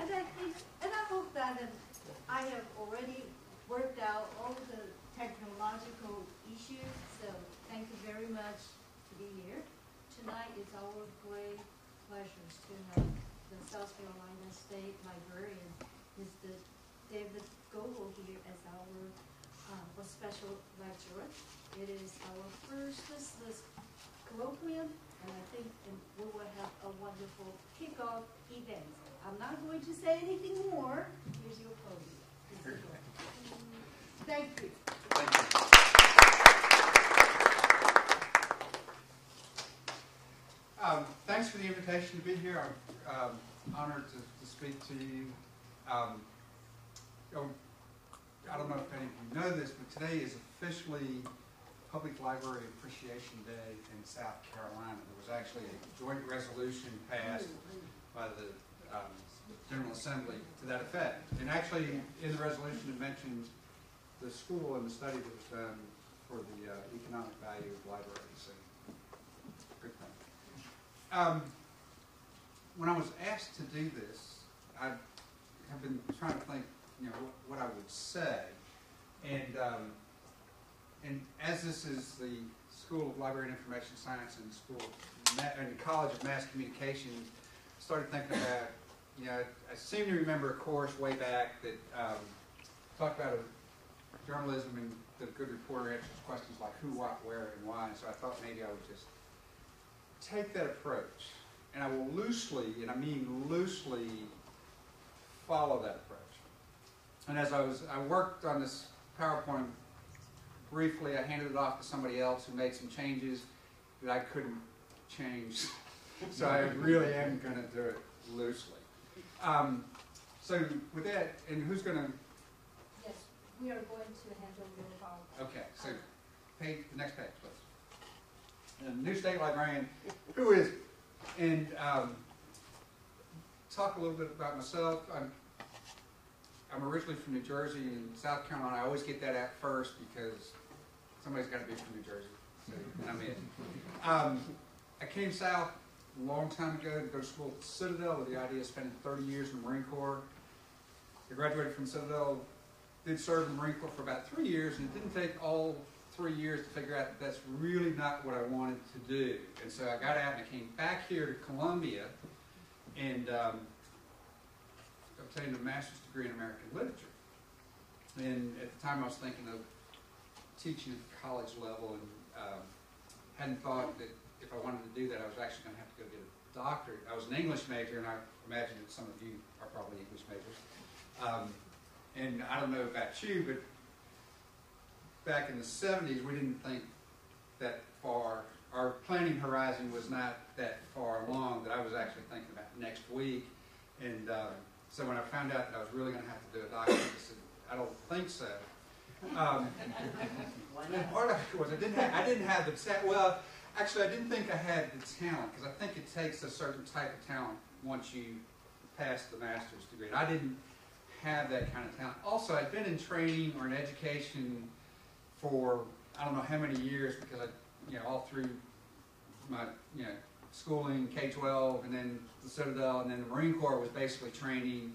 I hope that I have already worked out all the technological issues. So thank you very much to be here. Tonight is our great pleasure to have the South Carolina State Librarian, Mr. David Goble, here as our special lecturer. It is our first SLIS colloquium, and I think we will have a wonderful kickoff event. I'm not going to say anything more. Here's your podium. Thank you. Thank you. Thanks for the invitation to be here. I'm honored to speak to you. I don't know if any of you know this, but today is officially Public Library Appreciation Day in South Carolina. There was actually a joint resolution passed by the General Assembly to that effect. And actually, in the resolution, it mentioned the school and the study that was done for the economic value of libraries. So, good thing. When I was asked to do this, I have been trying to think, what I would say. And as this is the School of Library and Information Science and the College of Mass Communication, I started thinking about, I seem to remember a course way back that talked about journalism and the good reporter answers questions like who, what, where, and why. And so I thought maybe I would just take that approach, and I will loosely, and I mean loosely, follow that approach. And as I worked on this PowerPoint briefly, I handed it off to somebody else who made some changes that I couldn't change. So I really am going to do it loosely. So with that, and who's going to? Yes, we are going to handle your PowerPoint. Okay, so the next page, please. And new state librarian, who is, and talk a little bit about myself. I'm originally from New Jersey and South Carolina. I always get that out first because somebody's got to be from New Jersey. So I'm in. I came south a long time ago to go to school at Citadel with the idea of spending 30 years in the Marine Corps. I graduated from Citadel, did serve in the Marine Corps for about 3 years, and it didn't take all 3 years to figure out that that's really not what I wanted to do. And so I got out and I came back here to Columbia and obtained a master's degree in American literature. And at the time I was thinking of teaching at the college level and hadn't thought that if I wanted to do that I was actually going to have to go get a doctorate. I was an English major, and I imagine that some of you are probably English majors. And I don't know about you, but back in the 70s we didn't think that far. Our planning horizon was not that far along that I was actually thinking about next week. And so when I found out that I was really going to have to do a doctorate, I said, I don't think so. And part of it was I didn't have the talent. Well, actually, I didn't think I had the talent, because I think it takes a certain type of talent once you pass the master's degree. And I didn't have that kind of talent. Also, I'd been in training or in education for I don't know how many years, because I, all through my schooling, K-12, and then the Citadel, and then the Marine Corps was basically training.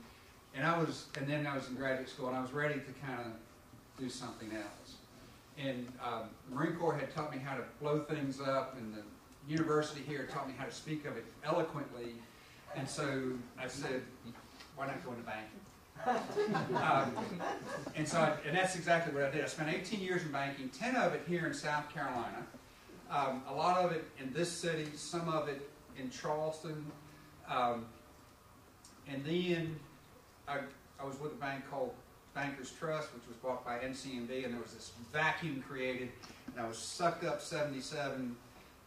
And then I was in graduate school, and I was ready to kind of do something else. And the Marine Corps had taught me how to blow things up, and the university here taught me how to speak of it eloquently. And so I said, why not go into banking? And that's exactly what I did. I spent 18 years in banking, 10 of it here in South Carolina, a lot of it in this city, some of it in Charleston, and then I was with a bank called Bankers Trust, which was bought by NCMB, and there was this vacuum created, and I was sucked up 77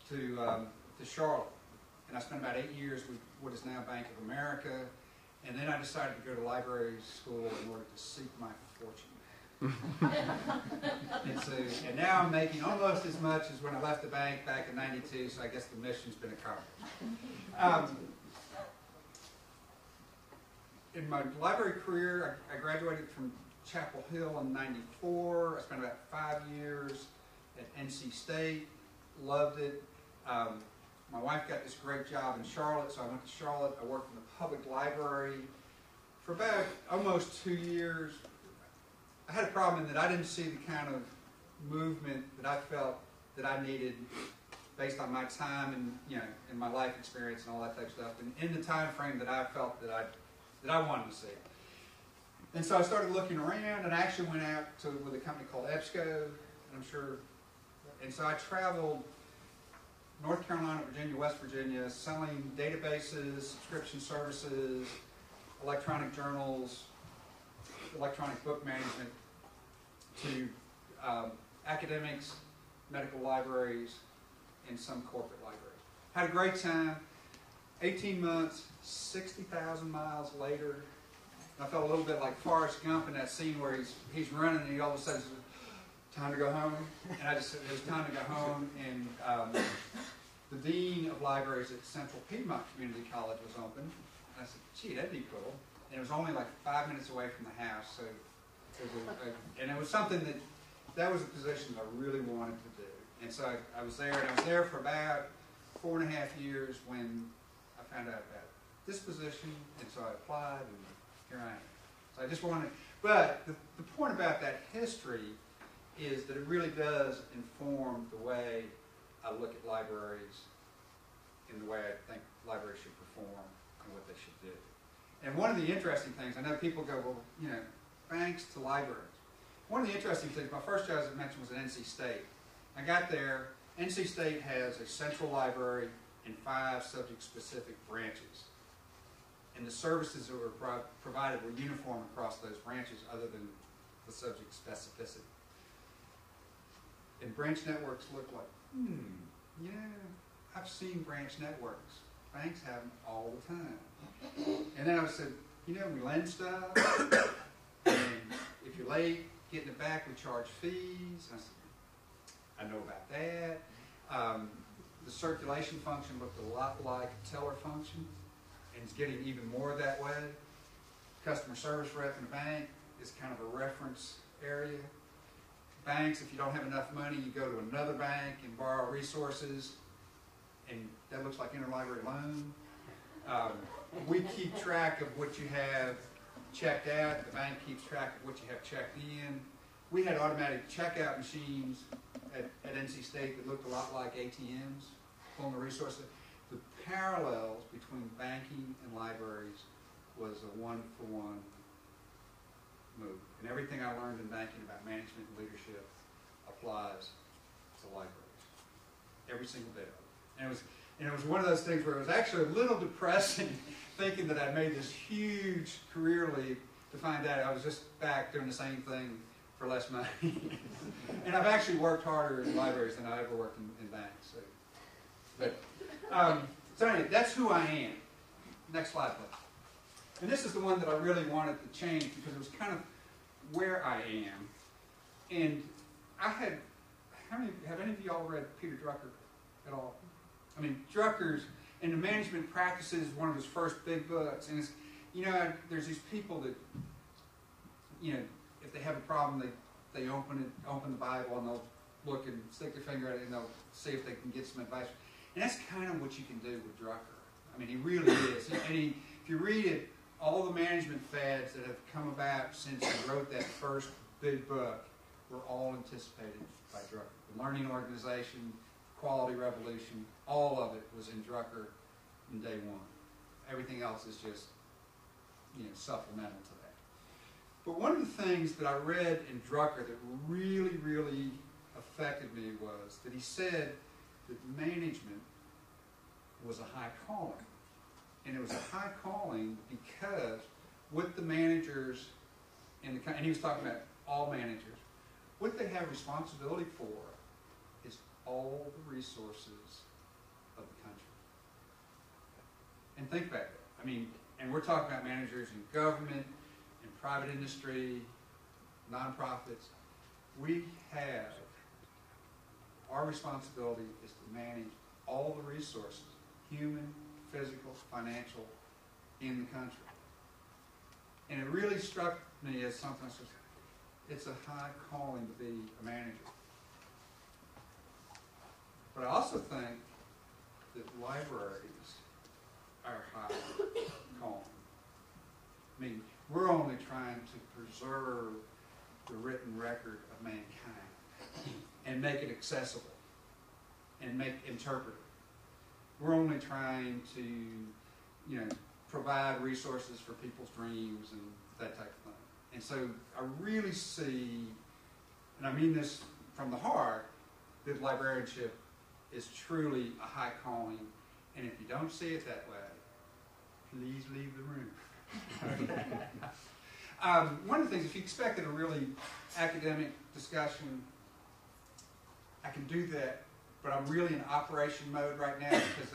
to Charlotte. And I spent about 8 years with what is now Bank of America, and then I decided to go to library school in order to seek my fortune. and now I'm making almost as much as when I left the bank back in '92, so I guess the mission's been accomplished. In my library career, I graduated from Chapel Hill in '94. I spent about 5 years at NC State, loved it. My wife got this great job in Charlotte, so I went to Charlotte. I worked in the public library for about almost 2 years, I had a problem in that I didn't see the kind of movement that I felt that I needed based on my time and, you know, and my life experience and all that type of stuff, and in the time frame that I felt that I wanted to see. And so I started looking around, and I actually went out with a company called EBSCO, and I'm sure, and so I traveled North Carolina, Virginia, West Virginia, selling databases, subscription services, electronic journals, electronic book management to academics, medical libraries, and some corporate libraries. Had a great time. 18 months, 60,000 miles later, I felt a little bit like Forrest Gump in that scene where he's running and he all of a sudden says, time to go home. And I just said, it was time to go home. And the Dean of Libraries at Central Piedmont Community College was open. And I said, gee, that'd be cool. And it was only like 5 minutes away from the house. So and it was something that was a position that I really wanted to do. And so I was there, and I was there for about 4.5 years when I found out about this position, and so I applied, and here I am. So I just wanted, but the point about that history is that it really does inform the way I look at libraries and the way I think libraries should perform and what they should do. And one of the interesting things, I know people go, well, you know, banks to libraries. One of the interesting things, my first job, as I mentioned, was at NC State. I got there, NC State has a central library and 5 subject-specific branches. And the services that were provided were uniform across those branches other than the subject specificity. And branch networks look like, yeah, I've seen branch networks. Banks have them all the time. And then I said, you know, we lend stuff, and if you're late, getting it back, we charge fees. And I said, I know about that. The circulation function looked a lot like a teller function, and it's getting even more that way. Customer service rep in a bank is kind of a reference area. Banks, if you don't have enough money, you go to another bank and borrow resources, and that looks like interlibrary loan. We keep track of what you have checked out. The bank keeps track of what you have checked in. We had automatic checkout machines at NC State that looked a lot like ATMs, pulling the resources. The parallels between banking and libraries was a one-for-one move. And everything I learned in banking about management and leadership applies to libraries. Every single bit of it. And it was one of those things where it was actually a little depressing thinking that I made this huge career leap to find out I was just back doing the same thing for less money. And I've actually worked harder in libraries than I ever worked in banks. So anyway, that's who I am. Next slide, please. And this is the one that I really wanted to change because it was kind of where I am. And I had, have any of you all read Peter Drucker at all? I mean, Drucker's in the Management Practices, one of his first big books. And it's, you know, there's these people that, you know, if they have a problem, they open the Bible and they'll look and stick their finger at it and they'll see if they can get some advice. And that's kind of what you can do with Drucker. I mean, he really is. And if you read it, all the management fads that have come about since he wrote that first big book were all anticipated by Drucker. The learning organization, quality revolution, all of it was in Drucker in day one. Everything else is just, you know, supplemental to that. But one of the things that I read in Drucker that really, really affected me was that he said that management was a high calling. And it was a high calling because what the managers in the country, and he was talking about all managers, what they have responsibility for is all the resources of the country. And think about that. I mean, and we're talking about managers in government, in private industry, nonprofits. We have, our responsibility is to manage all the resources, human, physical, financial, in the country. And it really struck me as something, it's a high calling to be a manager. But I also think that libraries are high calling. I mean, the written record of mankind and make it accessible and make interpretive. We're only trying to, provide resources for people's dreams and that type of thing. And so I really see, and I mean this from the heart, that librarianship is truly a high calling. And if you don't see it that way, please leave the room. One of the things, if you expected a really academic discussion, I can do that, but I'm really in operation mode right now because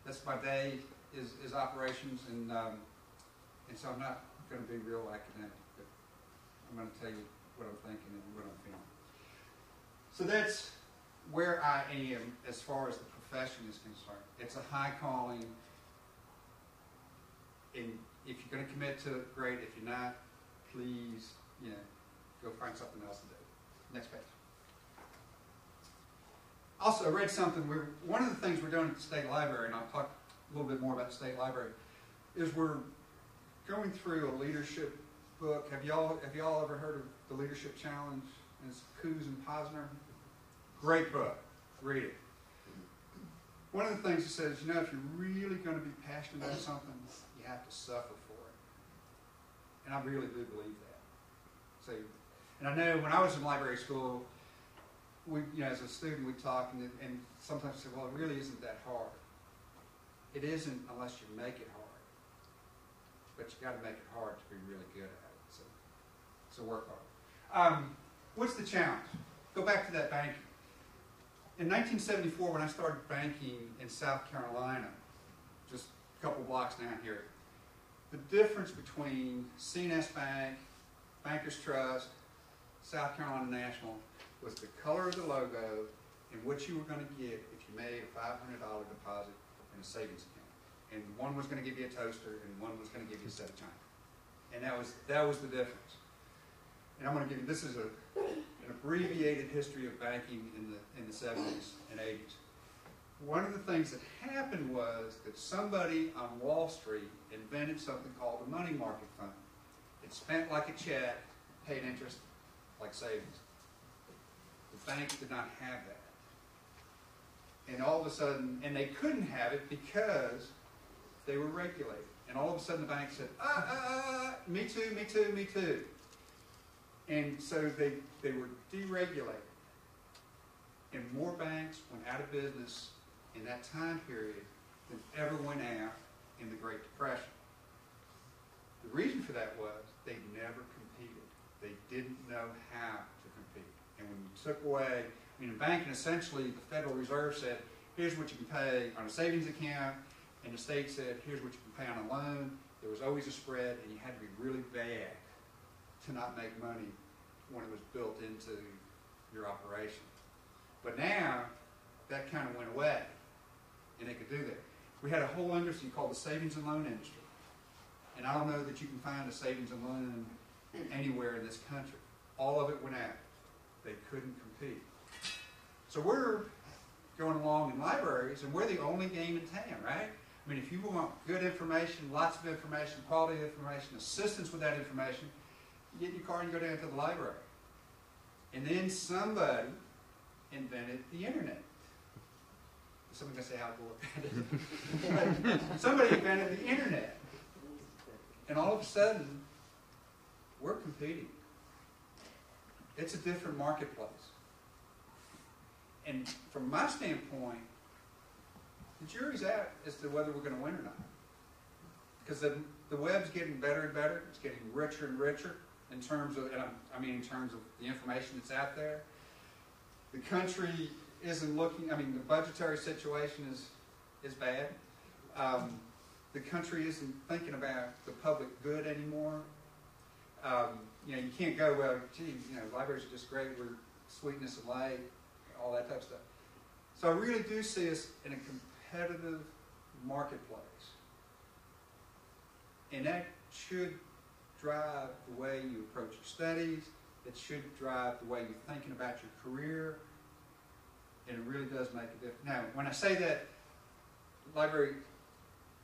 that's my day is operations, and so I'm not going to be real academic, but I'm going to tell you what I'm thinking and what I'm feeling. So that's where I am as far as the profession is concerned. It's a high calling, and if you're going to commit to it, great. If you're not, please, go find something else to do. Next page. Also, I read something. One of the things we're doing at the State Library, and I'll talk a little bit more about the State Library, is we're going through a leadership book. Have y'all ever heard of the Leadership Challenge? And it's Coos and Posner. Great book. Read it. One of the things it says, if you're really going to be passionate about something, you have to suffer for it. And I really do believe that. So, and I know when I was in library school, we, as a student, we talk and sometimes say, well, it really isn't that hard. It isn't unless you make it hard. But you got to make it hard to be really good at it. So work hard. What's the challenge? Go back to that banking. In 1974, when I started banking in South Carolina, just a couple blocks down here, the difference between C&S Bank, Bankers Trust, South Carolina National was the color of the logo and what you were going to get if you made a $500 deposit in a savings account. And one was going to give you a toaster, and one was going to give you a set of china. And that was the difference. And I'm going to give you, this is an abbreviated history of banking in the 70s and 80s. One of the things that happened was that somebody on Wall Street invented something called a money market fund. It spent like a check, paid interest like savings. The banks did not have that. And all of a sudden, and they couldn't have it because they were regulated. And all of a sudden the bank said, me too, me too, me too. And so they were deregulated. And more banks went out of business in that time period than ever went out in the Great Depression. The reason for that was they never competed. They didn't know how to compete. And when you took away, in banking, essentially the Federal Reserve said, here's what you can pay on a savings account, and the state said, here's what you can pay on a loan. There was always a spread, and you had to be really bad to not make money when it was built into your operation. But now, that kind of went away, and they could do that. We had a whole industry called the savings and loan industry. And I don't know that you can find a savings and loan anywhere in this country. All of it went out. They couldn't compete. So we're going along in libraries, and we're the only game in town, right? I mean, if you want good information, lots of information, quality information, assistance with that information, you get in your car and you go down to the library. And then somebody invented the internet. Somebody's going to say how cool it is. Somebody invented the internet. And all of a sudden, we're competing. It's a different marketplace. And from my standpoint, the jury's out as to whether we're going to win or not. Because the web's getting better and better. It's getting richer and richer in terms of, in terms of the information that's out there. The country isn't looking, the budgetary situation is bad. The country isn't thinking about the public good anymore. You can't go, well, gee, libraries are just great, we're sweetness and light, all that type of stuff. So I really do see us in a competitive marketplace. And that should drive the way you approach your studies. It should drive the way you're thinking about your career. And it really does make a difference. Now, when I say that library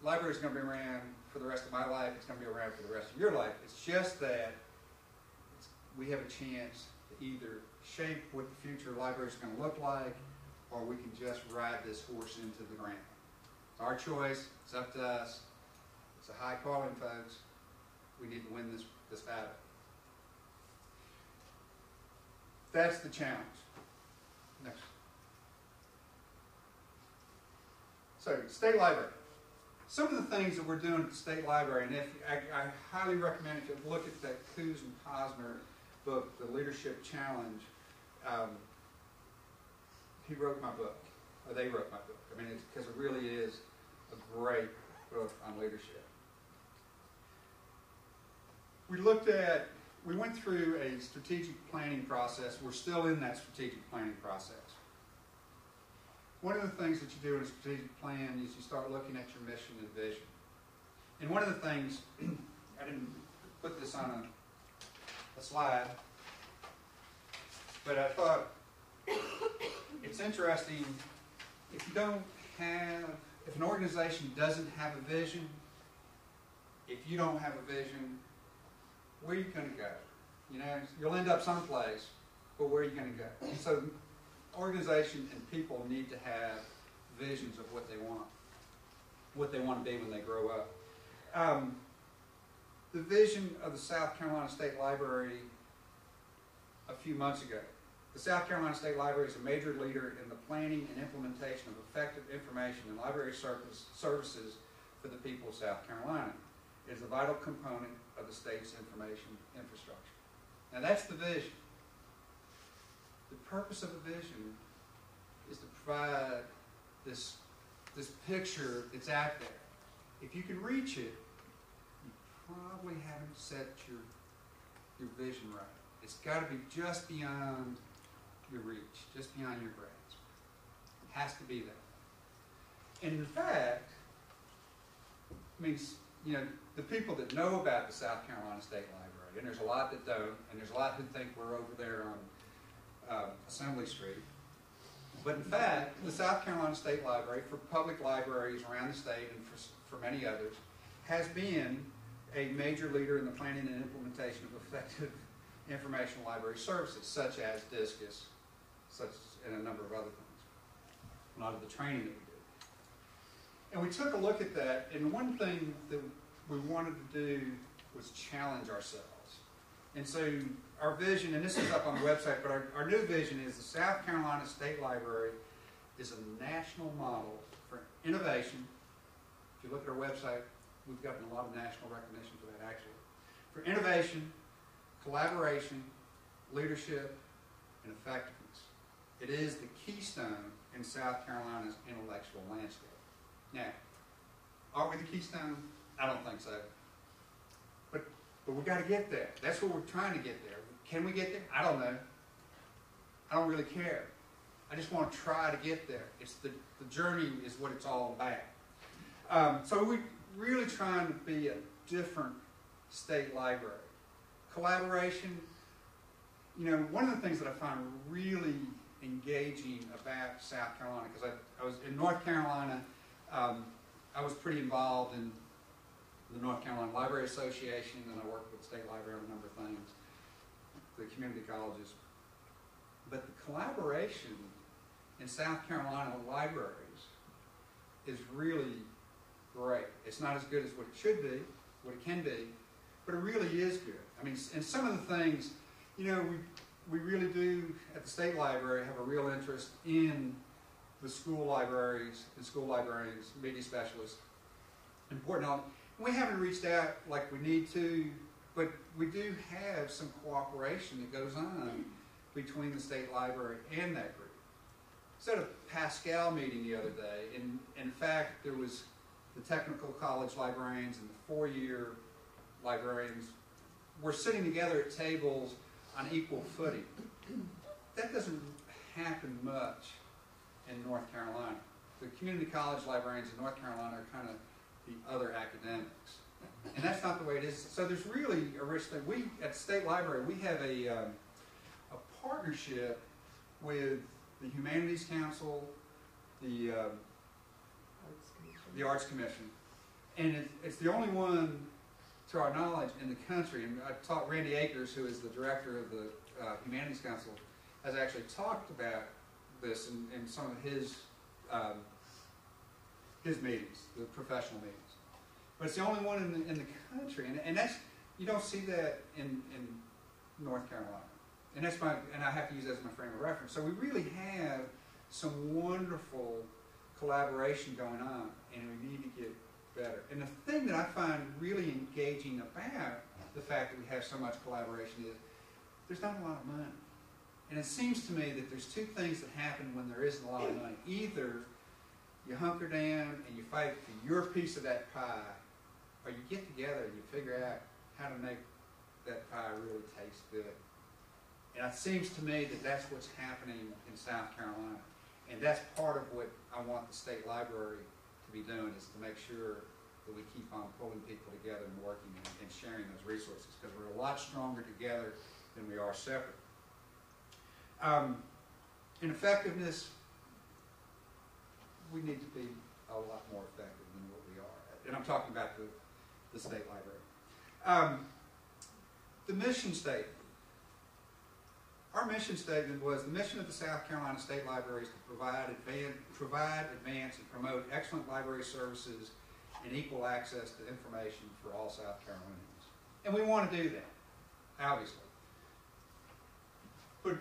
is going to be around for the rest of my life, it's going to be around for the rest of your life, it's just that we have a chance to either shape what the future library is going to look like, or we can just ride this horse into the ground. It's our choice. It's up to us. It's a high calling, folks. We need to win this battle. That's the challenge. Next. So, State Library. Some of the things that we're doing at the State Library, and I highly recommend if you look at that Coos and Posner book, The Leadership Challenge. He wrote my book, or they wrote my book. I mean, because it really is a great book on leadership. We went through a strategic planning process. We're still in that strategic planning process. One of the things that you do in a strategic plan is you start looking at your mission and vision. And one of the things, I didn't put this on a slide, but I thought it's interesting, if an organization doesn't have a vision, if you don't have a vision, where are you going to go? You know, you'll end up someplace, but where are you going to go? And so organizations and people need to have visions of what they want to be when they grow up. The vision of the South Carolina State Library a few months ago. The South Carolina State Library is a major leader in the planning and implementation of effective information and library services for the people of South Carolina. It is a vital component of the state's information infrastructure. Now that's the vision. The purpose of a vision is to provide this picture that's out there. If you can reach it, you probably haven't set your vision right. It's got to be just beyond your reach, just beyond your grasp. It has to be that. And in fact, I mean, you know, the people that know about the South Carolina State Library, and there's a lot that don't, and there's a lot who think we're over there on Assembly Street. But in fact, the South Carolina State Library, for public libraries around the state and for many others, has been a major leader in the planning and implementation of effective informational library services, such as Discus, and a number of other things. A lot of the training that we did. And we took a look at that, and one thing that we wanted to do was challenge ourselves. And so our vision, and this is up on the website, but our new vision is the South Carolina State Library is a national model for innovation. If you look at our website, we've gotten a lot of national recognition for that, actually. For innovation, collaboration, leadership, and effectiveness. It is the keystone in South Carolina's intellectual landscape. Now, are we the keystone? I don't think so. But we've got to get there. That's what we're trying to get there. Can we get there? I don't know. I don't really care. I just want to try to get there. It's the journey is what it's all about. So we're really trying to be a different state library. Collaboration, you know, one of the things that I find really engaging about South Carolina, because I was in North Carolina, I was pretty involved in the North Carolina Library Association, and I worked with the State Library on a number of things, the community colleges. But the collaboration in South Carolina libraries is really great. It's not as good as what it should be, what it can be, but it really is good. I mean, and some of the things, you know, we really do at the State Library have a real interest in the school libraries and school librarians, media specialists. Important. We haven't reached out like we need to, but we do have some cooperation that goes on between the State Library and that group. I was at a Pascal meeting the other day, and in fact, there was the technical college librarians and the four-year librarians were sitting together at tables on equal footing. That doesn't happen much in North Carolina. The community college librarians in North Carolina are kind of the other academics. And that's not the way it is. So there's really a rich thing. We, at the State Library, we have a partnership with the Humanities Council, the Arts Commission. And it's the only one to our knowledge, in the country, and I taught Randy Akers, who is the director of the Humanities Council, has actually talked about this in some of his meetings, the professional meetings. But it's the only one in the country, and that's, you don't see that in North Carolina. And that's and I have to use that as my frame of reference. So we really have some wonderful collaboration going on, and we need to get better. And the thing that I find really engaging about the fact that we have so much collaboration is there's not a lot of money. And it seems to me that there's two things that happen when there isn't a lot of money. Either you hunker down and you fight for your piece of that pie, or you get together and you figure out how to make that pie really taste good. And it seems to me that that's what's happening in South Carolina. And that's part of what I want the state library to be doing, is to make sure that we keep on pulling people together and working and sharing those resources, because we're a lot stronger together than we are separate. In effectiveness, we need to be a lot more effective than what we are. And I'm talking about the state library. The mission statement. Our mission statement was, the mission of the South Carolina State Library is to provide, advance, and promote excellent library services and equal access to information for all South Carolinians. And we want to do that, obviously. But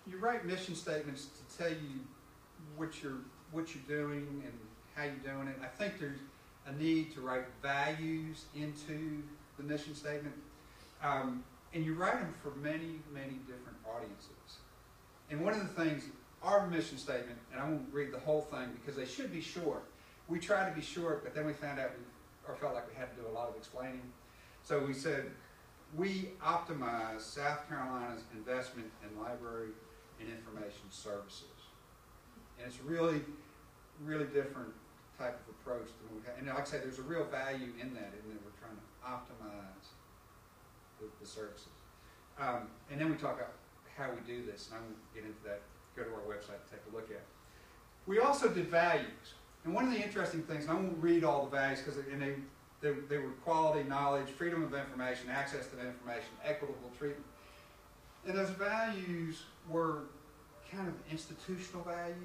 you write mission statements to tell you what you're doing and how you're doing it. I think there's a need to write values into the mission statement. And you write them for many, many different audiences. And one of the things, our mission statement, and I won't read the whole thing because they should be short. We tried to be short, but then we found out or felt like we had to do a lot of explaining. So we said, we optimize South Carolina's investment in library and information services. And it's really, really different type of approach than we have. And like I said, there's a real value in that we're trying to optimize the services. And then we talk about how we do this, and I won't get into that. Go to our website to take a look at it. We also did values. And one of the interesting things, and I won't read all the values, because they were quality, knowledge, freedom of information, access to the information, equitable treatment. And those values were kind of institutional values.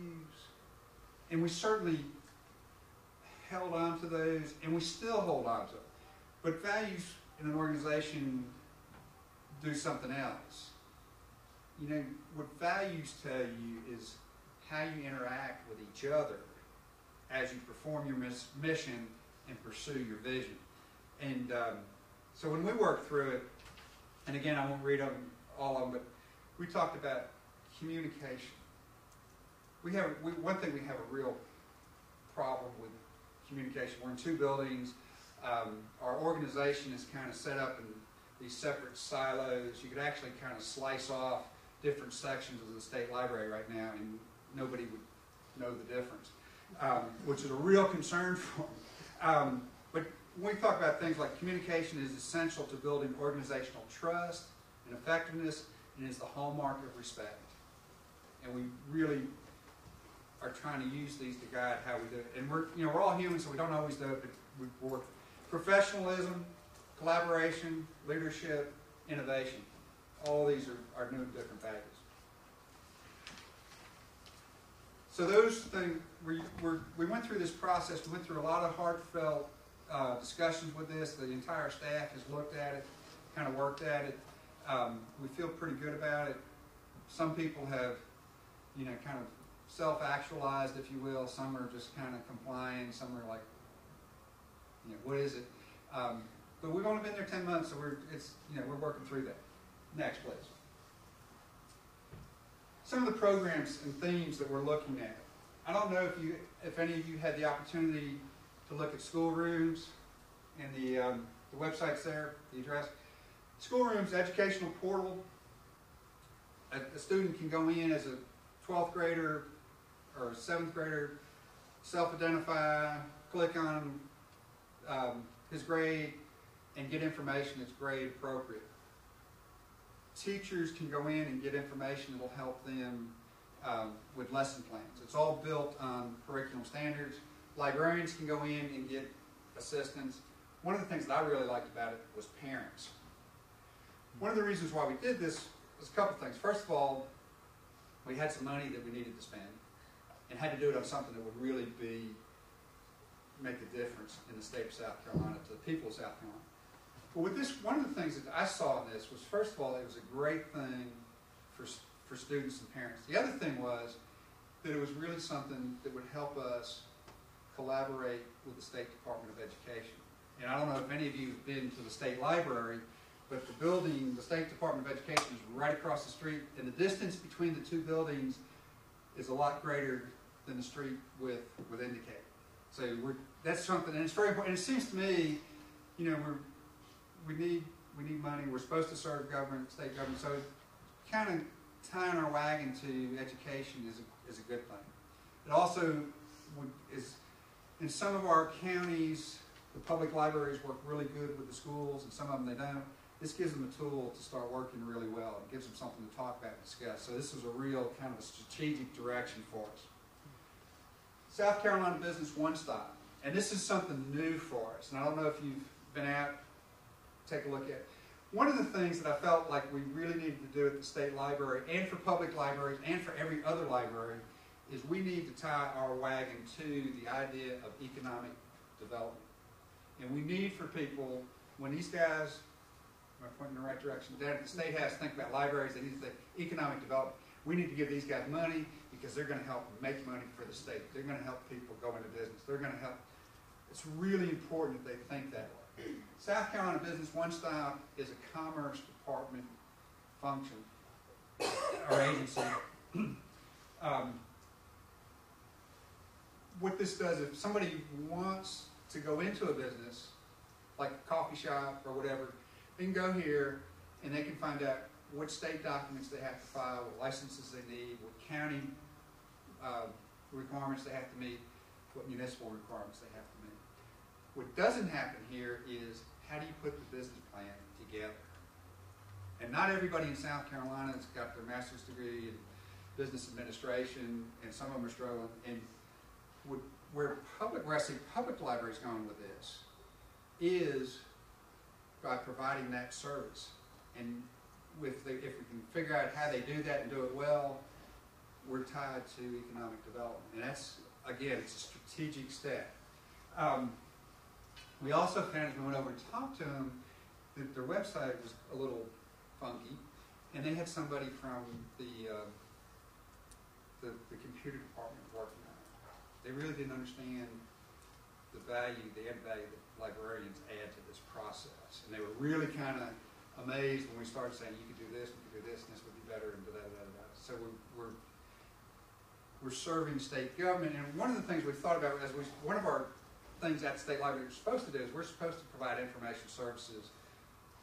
And we certainly held on to those, and we still hold on to them. But values in an organization do something else. You know, what values tell you is how you interact with each other as you perform your mission and pursue your vision. And so when we worked through it, and again, I won't read them all of them, but we talked about communication. One thing we have a real problem with communication. We're in two buildings. Our organization is kind of set up in these separate silos. You could actually kind of slice off different sections of the state library right now, and nobody would know the difference, which is a real concern for me. But when we talk about things like communication is essential to building organizational trust and effectiveness, and is the hallmark of respect. And we really are trying to use these to guide how we do it. And we're all human, so we don't always do it, but we work. Professionalism, collaboration, leadership, innovation. All these are new and different values. So those things, we went through this process. We went through a lot of heartfelt discussions with this. The entire staff has looked at it, kind of worked at it. We feel pretty good about it. Some people have, kind of self-actualized, if you will. Some are just kind of complying. Some are like, what is it? But we've only been there 10 months, so we're working through that. Next, please. Some of the programs and themes that we're looking at. I don't know if any of you had the opportunity to look at schoolrooms and the website's there, the address. Schoolrooms, educational portal. A student can go in as a 12th grader or a 7th grader, self-identify, click on his grade, and get information that's grade appropriate. Teachers can go in and get information that will help them with lesson plans. It's all built on curriculum standards. Librarians can go in and get assistance. one of the things that I really liked about it was parents. One of the reasons why we did this was a couple things. First of all, we had some money that we needed to spend and had to do it on something that would really make a difference in the state of South Carolina, to the people of South Carolina. But with this, one of the things that I saw in this was, first of all, it was a great thing for students and parents. The other thing was that it was really something that would help us collaborate with the State Department of Education. And I don't know if any of you have been to the state library, but the building, the State Department of Education, is right across the street, and the distance between the two buildings is a lot greater than the street width would indicate. So that's something, and it's very important. And it seems to me, you know, we need money. We're supposed to serve government, state government. So kind of tying our wagon to education is a good thing. It also is, in some of our counties, the public libraries work really good with the schools, and some of them they don't. This gives them a tool to start working really well. It gives them something to talk about and discuss. So this was a real kind of a strategic direction for us. South Carolina Business One Stop. And this is something new for us. And I don't know if you've been out, take a look at it. One of the things that I felt like we really needed to do at the state library, and for public libraries, and for every other library, is we need to tie our wagon to the idea of economic development. And we need for people, when these guys, am I pointing in the right direction, down at the State House, think about libraries, they need to think economic development. We need to give these guys money because they're going to help make money for the state. They're going to help people go into business. They're going to help. It's really important that they think that way. South Carolina Business One Stop is a Commerce Department function or agency. What this does, if somebody wants to go into a business, like a coffee shop or whatever, they can go here and they can find out what state documents they have to file, what licenses they need, what county requirements they have to meet, what municipal requirements they have to meet. What doesn't happen here is, how do you put the business plan together? And not everybody in South Carolina has got their master's degree in business administration, and some of them are struggling. And where I see public libraries going with this is by providing that service. And if we can figure out how they do that and do it well, we're tied to economic development. And that's, again, it's a strategic step. We also found, as we went over and talked to them, that their website was a little funky, and they had somebody from the computer department working on it. They really didn't understand the added value that librarians add to this process. And they were really kind of amazed when we started saying, you could do this, we could do this, and this would be better, and da-da-da-da-da. So we're serving state government. And one of the things we thought about as one of our things at the state library we're supposed to do is we're supposed to provide information services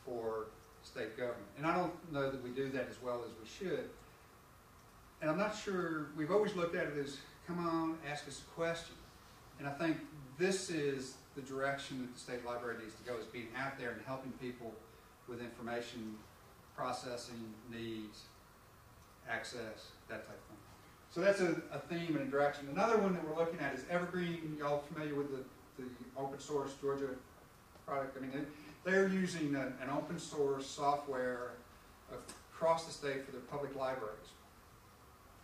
for state government. And I don't know that we do that as well as we should. And I'm not sure, we've always looked at it as, come on, ask us a question. And I think this is the direction that the state library needs to go, is being out there and helping people with information processing, needs, access, that type of thing. So that's a theme and a direction. Another one that we're looking at is Evergreen. Y'all familiar with the open source Georgia product? I mean, they're using an open source software across the state for their public libraries.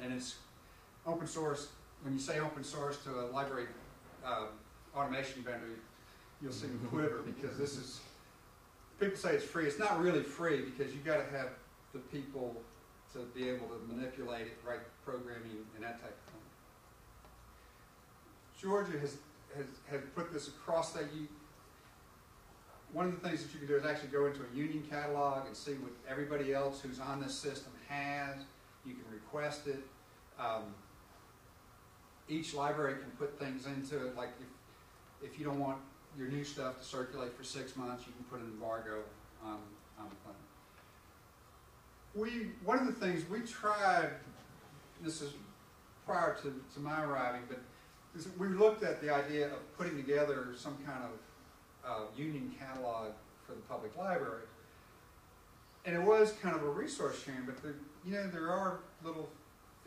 And it's open source. When you say open source to a library automation vendor, you'll see them quiver, because this is, people say it's free. It's not really free, because you've got to have the people to be able to manipulate it, write programming, and that type of thing. Georgia has put this across that. One of the things that you can do is actually go into a union catalog and see what everybody else who's on this system has. You can request it. Each library can put things into it, like if you don't want your new stuff to circulate for 6 months, you can put an embargo on the thing. One of the things we tried, this is prior to my arriving, but we looked at the idea of putting together some kind of union catalog for the public library. And it was kind of a resource sharing, but there are little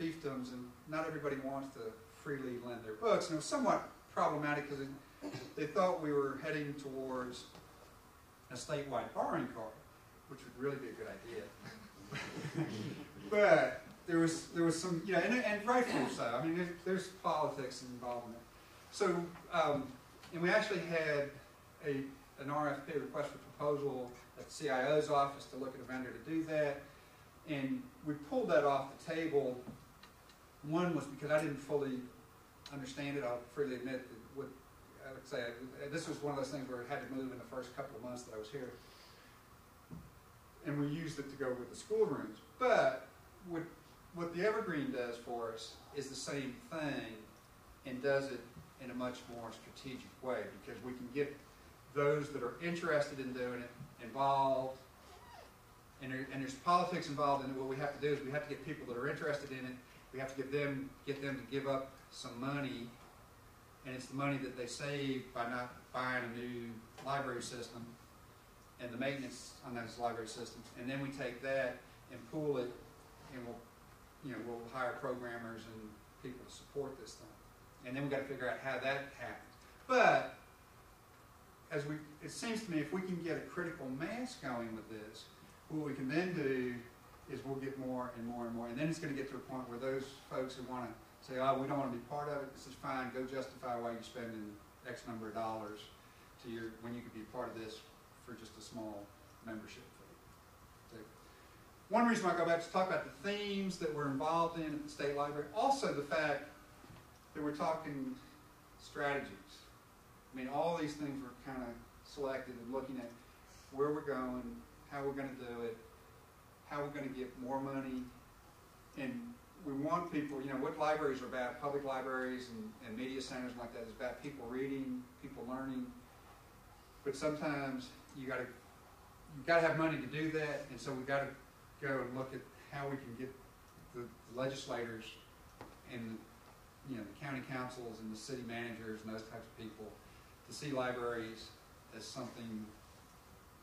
fiefdoms, and not everybody wants to freely lend their books. And it was somewhat problematic because they thought we were heading towards a statewide borrowing card, which would really be a good idea. But there was some, you know, and rightfully so. I mean, there's politics involved in it. So, and we actually had an RFP, request for proposal, at the CIO's office to look at a vendor to do that. And we pulled that off the table. One was because I didn't fully understand it. I'll freely admit that what I would say, this was one of those things where it had to move in the first couple of months that I was here. And we used it to go with the schoolrooms. But what the Evergreen does for us is the same thing and does it in a much more strategic way, because we can get those that are interested in doing it involved, and there's politics involved in it. What we have to do is we have to get people that are interested in it. We have to get them to give up some money, and it's the money that they save by not buying a new library system and the maintenance on those library systems. And then we take that and pool it, and we'll hire programmers and people to support this thing. And then we've got to figure out how that happens. But it seems to me, if we can get a critical mass going with this, what we can then do is we'll get more and more and more. And then it's going to get to a point where those folks who want to say, oh, we don't want to be part of it, this is fine, go justify why you're spending X number of dollars when you could be part of this for just a small membership fee. So, one reason I go back to talk about the themes that we're involved in at the State Library, also the fact that we're talking strategies. I mean, all these things were kind of selected and looking at where we're going, how we're going to do it, how we're going to get more money. And we want people, you know, what libraries are about, public libraries and media centers and like that, is about people reading, people learning. But sometimes you got to have money to do that, and so we've got to go and look at how we can get the legislators and the county councils and the city managers and those types of people to see libraries as something,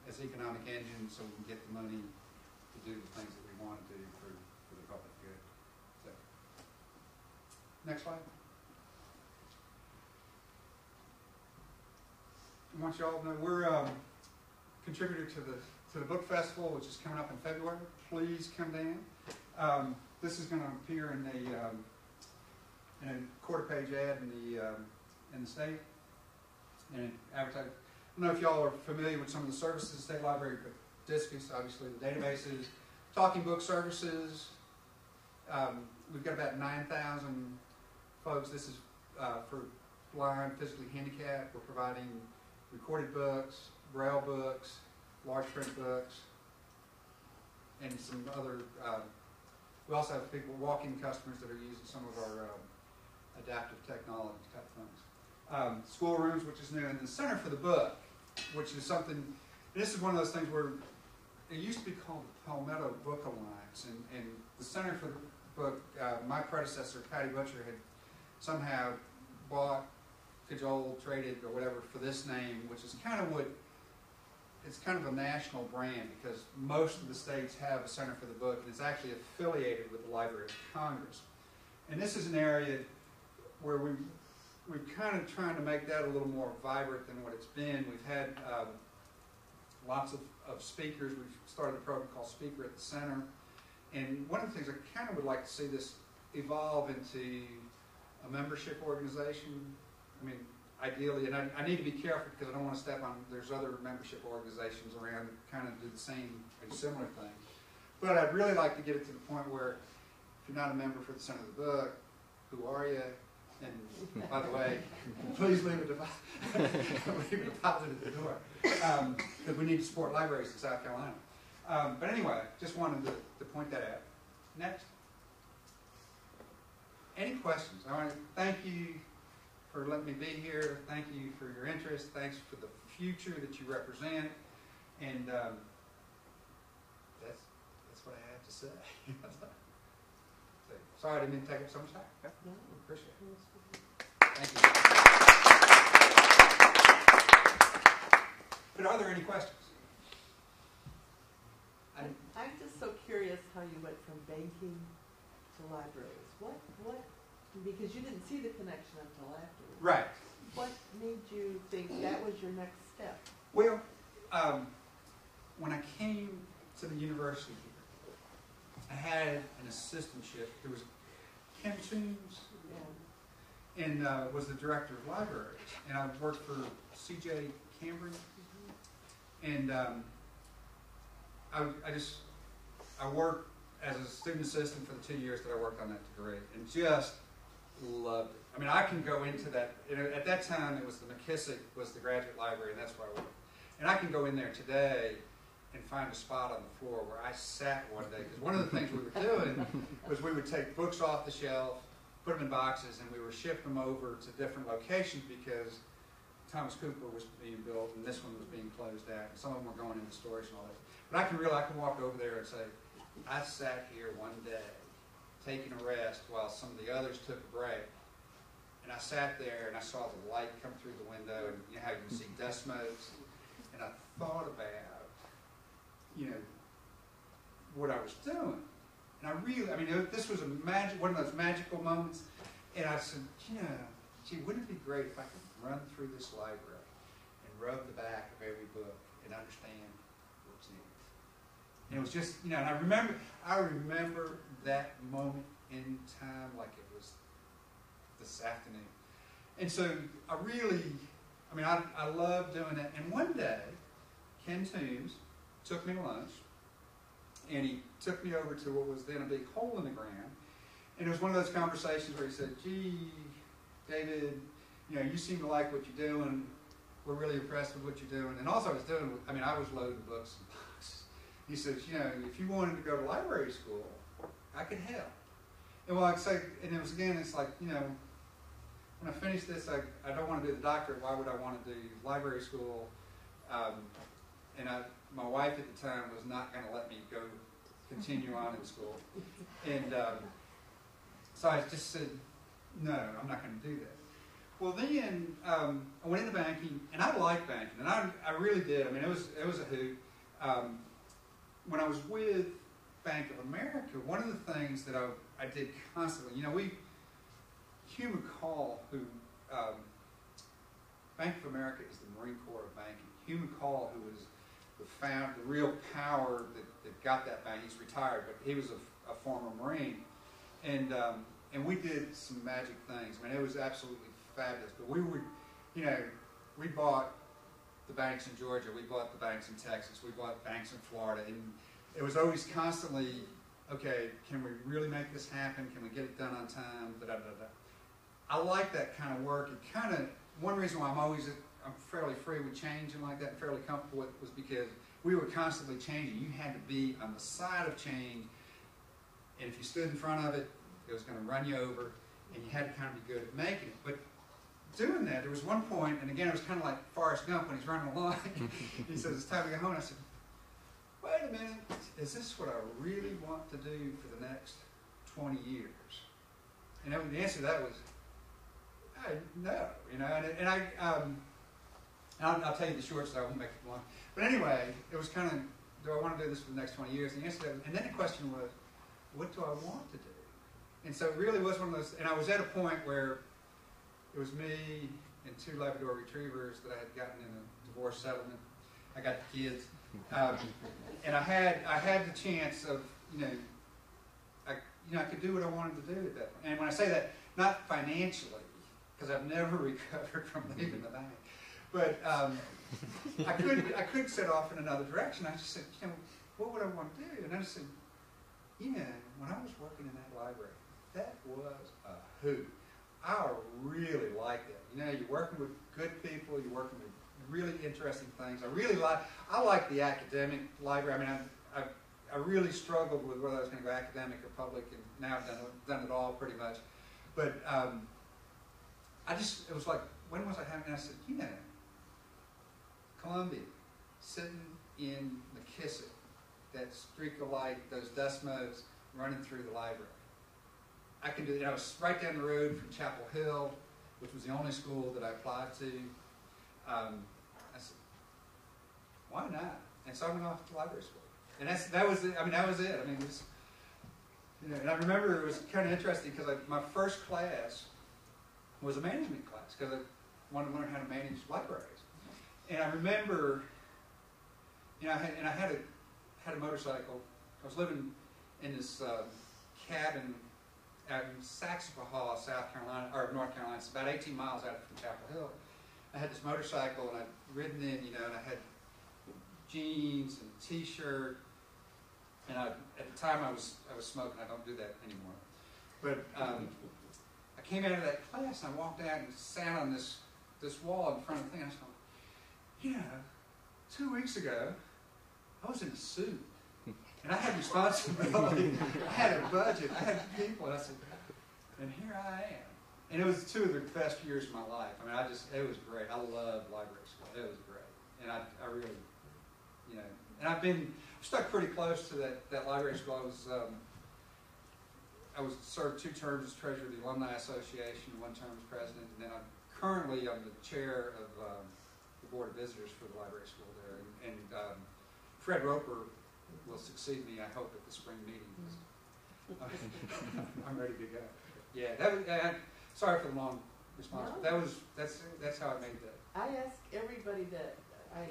as economic engine, so we can get the money to do the things that we want to do for the public good. So, next slide. I want you all to know we're a contributor to the book festival, which is coming up in February. Please come down. This is going to appear in a quarter-page ad in the state, and advertise. I don't know if y'all are familiar with some of the services of the State Library, but Discus, obviously, the databases, talking book services. We've got about 9,000 folks. This is for blind, physically handicapped. We're providing recorded books, braille books, large print books, and some other. We also have people, walk-in customers that are using some of our adaptive technology type things. Schoolrooms, which is new, and the Center for the Book, which is something. This is one of those things where it used to be called the Palmetto Book Alliance, and the Center for the Book. My predecessor, Patty Butcher, had somehow bought, cajoled, traded, or whatever for this name, which is kind of what. It's kind of a national brand because most of the states have a Center for the Book, and it's actually affiliated with the Library of Congress. And this is an area where we're kind of trying to make that a little more vibrant than what it's been. We've had lots of speakers. We've started a program called Speaker at the Center. And one of the things I kind of would like to see this evolve into a membership organization. I mean, ideally, and I need to be careful because I don't want to step on, there's other membership organizations around that kind of do the same or similar thing. But I'd really like to get it to the point where if you're not a member for the Center of the Book, who are you? And by the way, please leave a deposit at the door because we need to support libraries in South Carolina. But anyway, just wanted to point that out. Next. Any questions? I want to thank you for letting me be here. Thank you for your interest. Thanks for the future that you represent. And that's what I have to say. So, sorry I didn't mean to take up so much time. No. Appreciate it. Thank you. But are there any questions? I'm just so curious how you went from banking to libraries. What? Because you didn't see the connection until afterwards. Right. made you think that was your next step? Well, when I came to the university here, I had an assistantship. There was Kim Toombs, Yeah. and was the director of libraries, and I worked for C.J. Cambry, and I worked as a student assistant for the 2 years that I worked on that degree, and just loved it. I mean, I can go into that. You know, at that time, it was the McKissick was the graduate library, and that's where I worked. And I can go in there today and find a spot on the floor where I sat one day, because one of the things we were doing was we would take books off the shelf, put them in boxes, and we were shipping them over to different locations because Thomas Cooper was being built, and this one was being closed out, and some of them were going into storage and all that. But I can walk over there and say, I sat here one day taking a rest while some of the others took a break, and I sat there and I saw the light come through the window, and you know how you can see dust motes, and I thought about, you know, what I was doing. And I really, I mean, this was one of those magical moments, and I said, you know, gee, wouldn't it be great if I could run through this library and rub the back of every book and understand what's in it. And it was just, you know, and I remember that moment in time like it was this afternoon. And so I love doing that. And one day, Ken Toombs took me to lunch, and he took me over to what was then a big hole in the ground. And it was one of those conversations where he said, gee, David, you know, you seem to like what you're doing. We're really impressed with what you're doing. And also I was loading books and boxes. He says, you know, if you wanted to go to library school, I could help. And well, I'd say, and it was again, it's like, you know, when I finish this, I don't want to do the doctorate. Why would I want to do library school? And my wife at the time was not going to let me go continue on in school. And so I just said, no, I'm not going to do that. Well, then I went into banking, and I liked banking, and I really did. I mean, it was a hoot. When I was with Bank of America, one of the things that I did constantly, you know, Hugh McCall, who Bank of America is the Marine Corps of banking. Hugh McCall, who was the real power that got that bank. He's retired, but he was a former Marine, and we did some magic things. I mean, it was absolutely fabulous. But we bought the banks in Georgia, we bought the banks in Texas, we bought banks in Florida, and it was always constantly, okay, can we really make this happen? Can we get it done on time? Da, da, da, da. I like that kind of work. It kind of, one reason why I'm fairly free with change and like that, and fairly comfortable with, was because we were constantly changing. You had to be on the side of change, and if you stood in front of it, it was going to run you over, and you had to kind of be good at making it. But doing that, there was one point, and again, it was kind of like Forrest Gump when he's running along. He says, it's time to go home. And I said, wait a minute, is this what I really want to do for the next 20 years? And the answer to that was, no, you know, and I'll tell you the short story, I won't make it long. But anyway, it was kind of, do I want to do this for the next 20 years? And the answer to that, and then the question was, what do I want to do? And so it really was one of those, and I was at a point where it was me and 2 Labrador retrievers that I had gotten in a divorce settlement. I got the kids. And I had the chance of, I could do what I wanted to do at that point. And when I say that, not financially, because I've never recovered from leaving the bank, but I could set off in another direction. I just said, what would I want to do? And I just said, when I was working in that library, that was a hoot. I really liked it. You're working with good people. You're working with really interesting things. I like the academic library. I mean, I really struggled with whether I was going to go academic or public, and now I've done it all pretty much. But it was like, when was I having? And I said, Columbia, sitting in McKissick, that streak of light, those dust motes running through the library. I can do it. I was right down the road from Chapel Hill, which was the only school that I applied to. I said, why not? And so I went off to library school. And that was it. I mean, it was, and I remember it was kind of interesting because my first class was a management class, because wanted to learn how to manage libraries. And I remember, I had a motorcycle. I was living in this cabin out in Saxapahaw, South Carolina, or North Carolina. It's about 18 miles out from Chapel Hill. I had this motorcycle, and I'd ridden in, and I had jeans and a T-shirt. And at the time I was smoking. I don't do that anymore. But I came out of that class, and I walked out and sat on this wall in front of the thing. And I thought, 2 weeks ago, I was in a suit. And I had responsibility. I had a budget. I had people. And I said, and here I am. And it was 2 of the best years of my life. I mean, it was great. I loved library school. It was great. And I really, and I've stuck pretty close to that library school. I was served 2 terms as treasurer of the Alumni Association, 1 term as president, and then I'm the chair of the board of visitors for the library school there. And Fred Roper will succeed me, I hope, at the spring meeting. I'm ready to go. Yeah, sorry for the long response, but that's how I made that. I ask everybody that I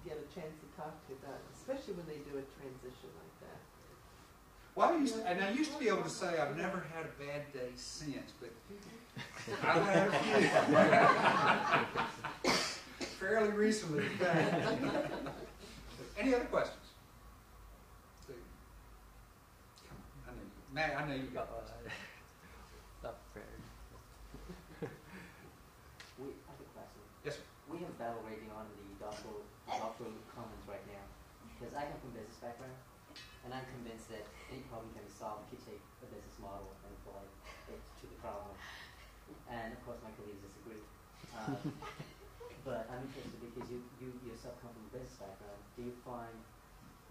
get a chance to talk to about it, especially when they do a transition like that. Well, I used to be able to say I've never had a bad day since, but I've had a few. Fairly recently, in fact. Any other questions? Come on, Matt, I know you got questions. Not fair. I have a question. Yes, sir. We have a battle raging on in the doctoral commons right now, because I come from a business background, and I'm convinced that any problem can be solved if you take a business model and apply it to the problem. And of course, my colleagues disagree. But I'm interested because you yourself come from a business background. Do you find,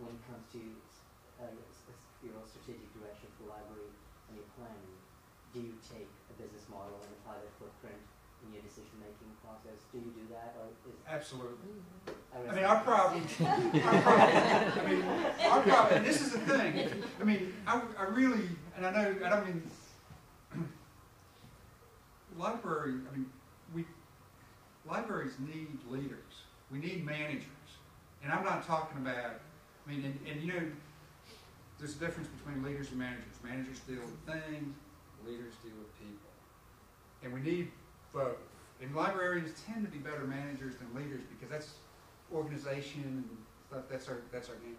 when it comes to your strategic direction for the library and your planning, do you take a business model and apply that footprint in your decision-making process? Do you do that, or is absolutely? I mean, our problem, and this is the thing. I mean, I really, and I don't mean libraries need leaders. We need managers. And I'm not talking about, there's a difference between leaders and managers. Managers deal with things, leaders deal with people. And we need both. And librarians tend to be better managers than leaders because that's organization and stuff, that's our game.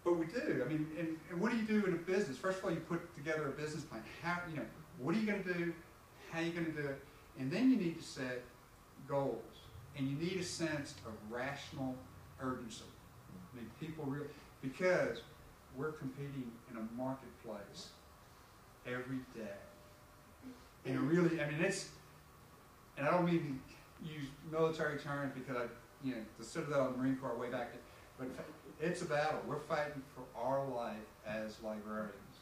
But we do. I mean, and what do you do in a business? First of all, you put together a business plan. What are you going to do? How are you going to do it? And then you need to set goals. And you need a sense of rational urgency. I mean, people really, because we're competing in a marketplace every day. And and I don't mean to use military terms because the Citadel and the Marine Corps way back then, but it's a battle. We're fighting for our life as librarians.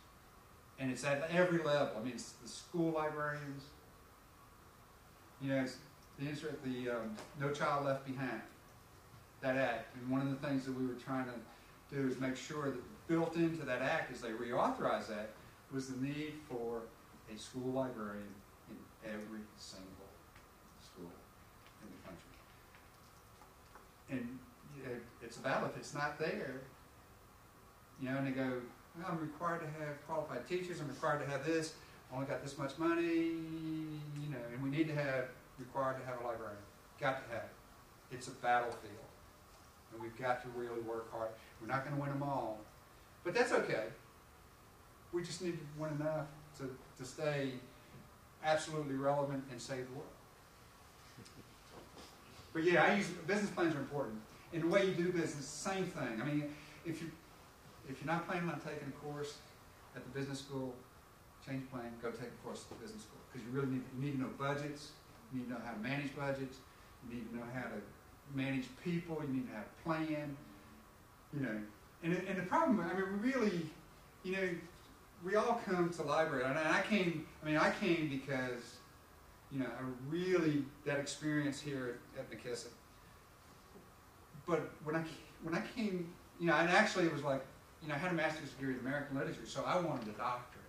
And it's at every level. I mean, it's the school librarians, it's the No Child Left Behind, that act. And one of the things that we were trying to do is make sure that built into that act as they reauthorized that was the need for a school librarian in every single school in the country. And it's a battle. If it's not there, and they go, well, I'm required to have qualified teachers, I'm required to have this, I only got this much money, and we need to have, required to have a librarian. Got to have it. It's a battlefield. And we've got to really work hard. We're not going to win them all. But that's okay. We just need to win enough to stay absolutely relevant and save the world. But yeah, business plans are important. And the way you do business, same thing. I mean, if you're not planning on taking a course at the business school, change plan, go take a course at the business school. Because you need to know budgets, you need to know how to manage budgets, you need to know how to manage people, you need to have a plan, And the problem, we really, we all come to the library, and I came because, that experience here at McKissick. But when I came, and actually it was like, I had a master's degree in American literature, so I wanted a doctorate.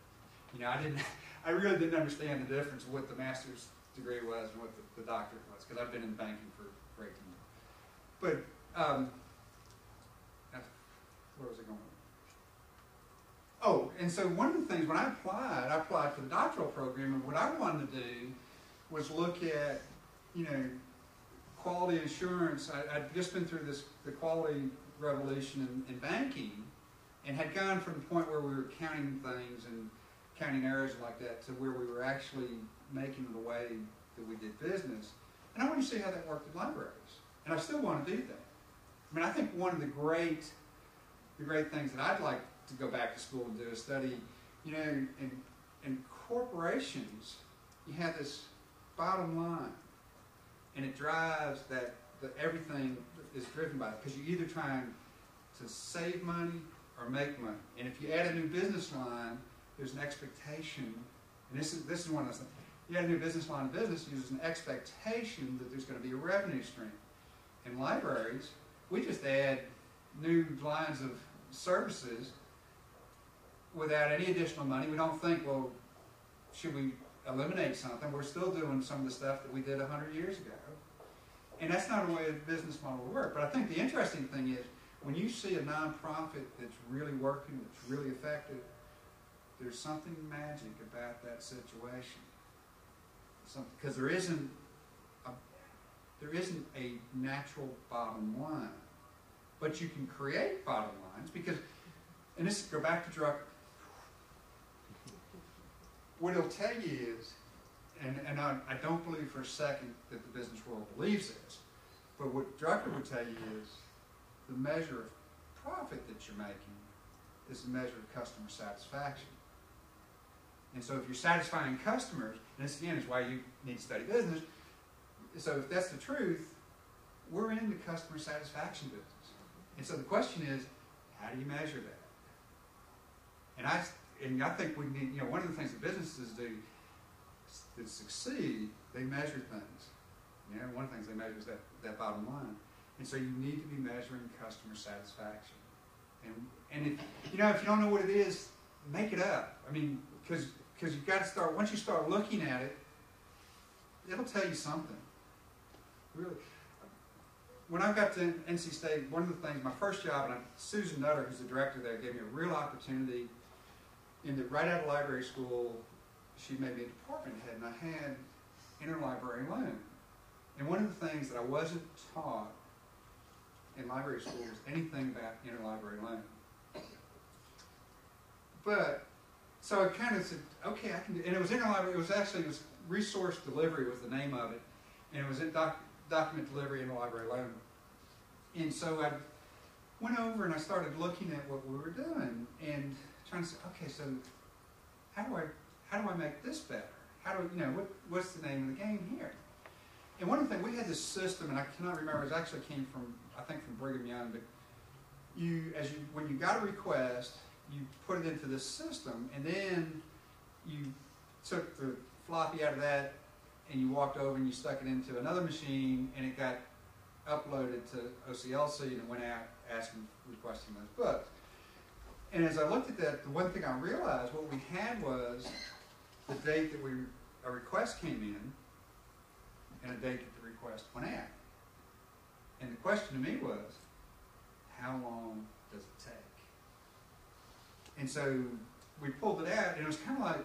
I really didn't understand the difference of what the master's degree was and what the doctorate was, because I've been in banking for 18 years. But, where was I going? Oh, and so one of the things, when I applied for the doctoral program, and what I wanted to do was look at, you know, quality assurance. I'd just been through the quality revolution in banking, and had gone from the point where we were counting things and counting errors like that to where we were actually making the way that we did business. And I wanted to see how that worked in libraries. And I still want to do that. I mean, I think one of the great things that I'd like to go back to school and do is study, you know, in corporations, you have this bottom line, and it drives that everything is driven by it, because you're either trying to save money or make money. And if you add a new business line, there's an expectation, and this is one of those things. You add a new business line of business, there's an expectation that there's going to be a revenue stream. In libraries, we just add new lines of services without any additional money. We don't think, well, should we eliminate something? We're still doing some of the stuff that we did 100 years ago. And that's not a way a business model will work. But I think the interesting thing is, when you see a nonprofit that's really working, that's really effective, there's something magic about that situation. Because there isn't a natural bottom line. But you can create bottom lines, because, and this go back to Drucker. What he'll tell you is, and I don't believe for a second that the business world believes this, but what Drucker would tell you is the measure of profit that you're making is the measure of customer satisfaction. And so if you're satisfying customers, and this again is why you need to study business, so if that's the truth, we're in the customer satisfaction business. And so the question is, how do you measure that? And I think we need, you know, one of the things that businesses do to succeed, they measure things. You know, one of the things they measure is that bottom line. And so you need to be measuring customer satisfaction. And if you don't know what it is, make it up. I mean, because you've got to start, once you start looking at it, it'll tell you something. Really. When I got to NC State, one of the things, my first job, and Susan Nutter, who's the director there, gave me a real opportunity. Right out of library school, she made me a department head, and I had interlibrary loan. And one of the things that I wasn't taught in library school was anything about interlibrary loan. But, so I kind of said, okay, I can do, and it was interlibrary, it was resource delivery was the name of it, and it was in document delivery interlibrary loan. And so I went over and I started looking at what we were doing and trying to say, okay, so how do I make this better? What's the name of the game here? And one of the things, we had this system, and I cannot remember, it actually came from, I think from Brigham Young, but when you got a request, you put it into this system, and then you took the floppy out of that, and you walked over and you stuck it into another machine, and it got uploaded to OCLC, and it went out requesting those books. And as I looked at that, the one thing I realized, what we had was the date that a request came in, and a date that the request went out. And the question to me was, how long does it take? And so we pulled it out, and it was kind of like,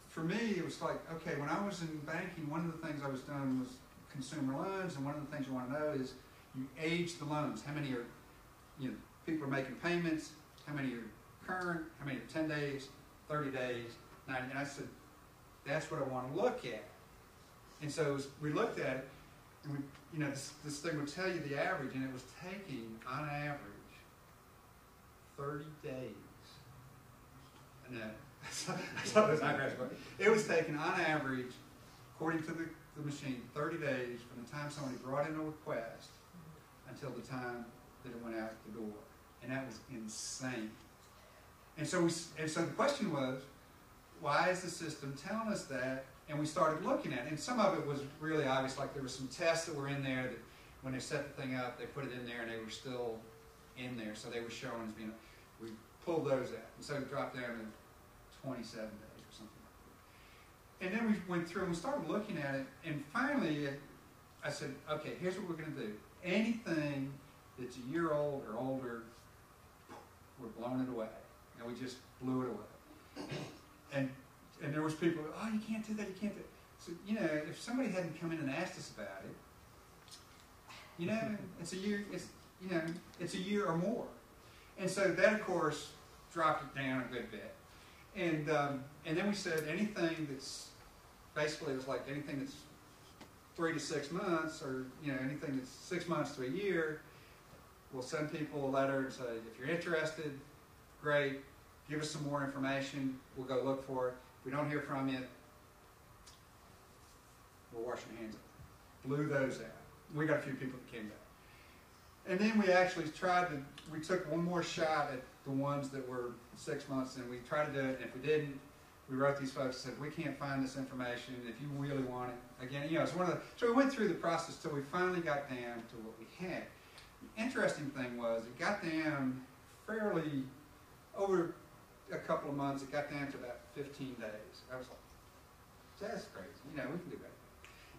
for me, it was like, okay, when I was in banking, one of the things I was doing was consumer loans, and one of the things you want to know is you age the loans. How many are, people are making payments, how many are current, how many are 10 days, 30 days, 90, and I said, that's what I want to look at. And so we looked at it, and this thing would tell you the average, and it was taking, on average, 30 days. And I saw those eyebrows, but it was taking, on average, according to the machine, 30 days from the time somebody brought in a request until the time that it went out the door. And that was insane. And so the question was, why is the system telling us that? And we started looking at it. And some of it was really obvious, like there were some tests that were in there that when they set the thing up, they put it in there and they were still in there. So they were showing as being, we pulled those out. And so it dropped down to 27 days or something like that. And then we went through and we started looking at it, and finally I said, okay, here's what we're going to do. Anything that's a year old or older, we're blowing it away. And we just blew it away. And there was people, oh, you can't do that, you can't do that. So, you know, if somebody hadn't come in and asked us about it, you know, it's a year, it's a year or more. And so that, of course, dropped it down a good bit. And then we said anything that's, basically it was like anything that's 3 to 6 months, or, you know, anything that's 6 months to a year, we'll send people a letter and say, if you're interested, great, give us some more information, we'll go look for it. If we don't hear from you, we'll wash your hands of it. Blew those out. We got a few people that came back. And then we actually we took one more shot at the ones that were 6 months, and we tried to do it, and if we didn't, we wrote these folks and said, we can't find this information, if you really want it. Again, you know, it's so we went through the process till we finally got down to what we had. The interesting thing was, it got down fairly, over a couple of months, it got down to about 15 days. I was like, that's crazy, you know, we can do better.